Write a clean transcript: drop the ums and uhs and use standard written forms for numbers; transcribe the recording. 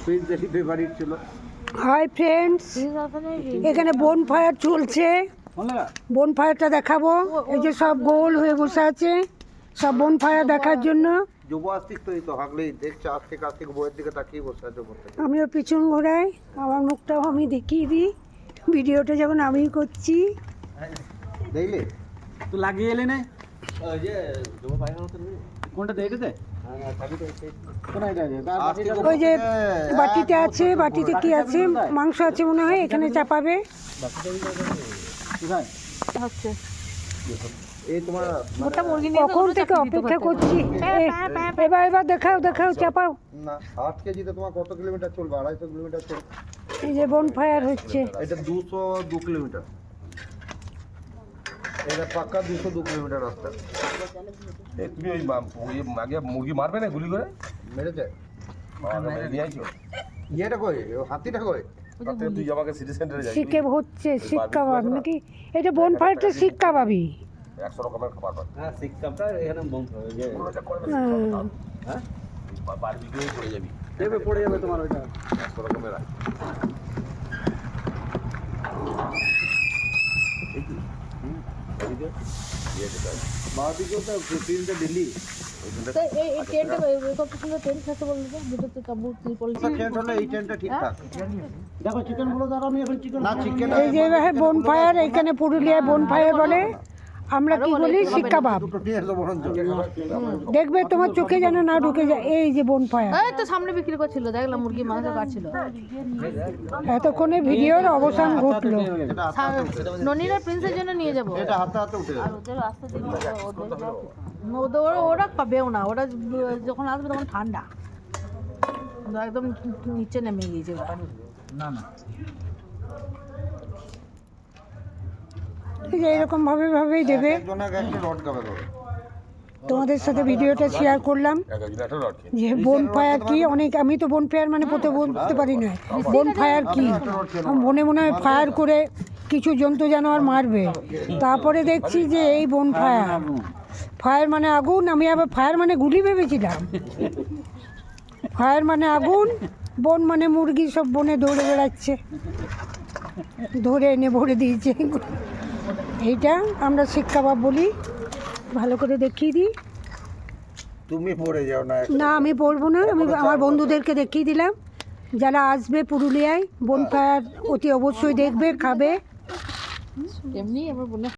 প্রিন্সেরই favourite ছিল। Hi friends, এখানে বোন ফায়ার চলছে। বোন ফায়ারটা দেখাবো। এই যে সব গোল হয়ে বসে আছে সব বোন ফায়ার দেখার জন্য। যুব আস্তিকই তো হাগলেই দেখছে আস্তিক বইয়ের দিকে তাকিয়ে বসে আছে। আমিও পিছন ঘোরাই, আমার মুখটাও আমি দেখিয়ে দিই। ভিডিওটা যখন আমি করছি দেখলে তো লাগিয়ে এলে না ওই যে যুব ফায়ার হতো কোনটা দেখতে ওই যে বাটিটা আছে, বাটিতে কি আছে? মাংস আছে মনে হয়, এখানে চাপাবে। কখন থেকে অপেক্ষা করছি। এবার দেখাও চাপাও। না 8 কেজিতে তোমার কত কিলোমিটার চলবে? 250 কিলোমিটার চলবে। এই যে বোন ফায়ার হচ্ছে, এটা 202 কিলোমিটার। এটা পাক্কা 202 কিলোমিটার রাস্তা। তুমি ওই আগে মুরগি মারবে না গুলি করে? মেরেছে নিয়ে আইছো ইয়েটা কই? হাতিটা কই? তুই আমাকে সিটি সেন্টারে যাই। শিখে হচ্ছে শিক কাবাব নাকি? এটা বোন ফায়ারটা শিক কাবাবই। 100 রকমের খাবার পাবে। হ্যাঁ শিক কাবাবটা এখানে বন্ধ হয়ে যায়। হ্যাঁ বারবিকিউ করে যাবি। দেবে পড়ে যাবে তোমার ওইটা 100 রকমের আছে। বারবিকিউ তো প্রিন্টটা দিল্লি। ট্রেন্ট হলে এই ট্রেনটা ঠিকঠাক। দেখো চিকেন গুলো ধরো, আমি এখন চিকেন না চিকেন এই যে বোন ফায়ার, এখানে পুরুলিয়ায় বোন ফায়ার বলে, আমরা কি বলি শিক কাবাব। দেখবে তোমার চোখে যেন না ঢুকে যায়। এই যে বোন ফায়ার, এই তো সামনে বিক্রি করছিল, দেখলাম মুরগি মাংস কাটছিল। এতক্ষণে ভিডিওর অবসান ঘটলো। ননিরা প্রিন্সের জন্য নিয়ে যাবো। এটা হাতে হাতে উঠে আর ওদের রাস্তা দিয়ে ওরা পাবেও না, ওরা যখন আসবে তখন ঠান্ডা একদম নিচে নেমে গিয়েছে পানি। না না এই যে এরকম ভাবেই দেবে। একজনের একটা রড খাবে ধরো। তোমাদের সাথে ভিডিওটা শেয়ার করলাম যে বোন ফায়ার কি। অনেক আমি তো বোন ফায়ার মানে পথে বলতে পারি না বোন ফায়ার কি। মনে হয় ফায়ার করে কিছু জন্তু জানোয়ার মারবে, তারপরে দেখছি যে এই বোন ফায়ার। ফায়ার মানে আগুন, আমি আবার ফায়ার মানে গুলি ভেবেছিলাম। ফায়ার মানে আগুন, বোন মানে মুরগি, সব বনে দৌড়ে বেড়াচ্ছে, ধরে এনে ভরে দিয়েছে। এইটা আমরা শিক কাবাব বলি। ভালো করে দেখিয়ে দিই। তুমি পড়ে যাও না। না আমি পড়বো না, আমি আমার বন্ধুদেরকে দেখিয়ে দিলাম। যারা আসবে পুরুলিয়ায় বোন ফায়ার অতি অবশ্যই দেখবে, খাবে। এমনি আমার বোনের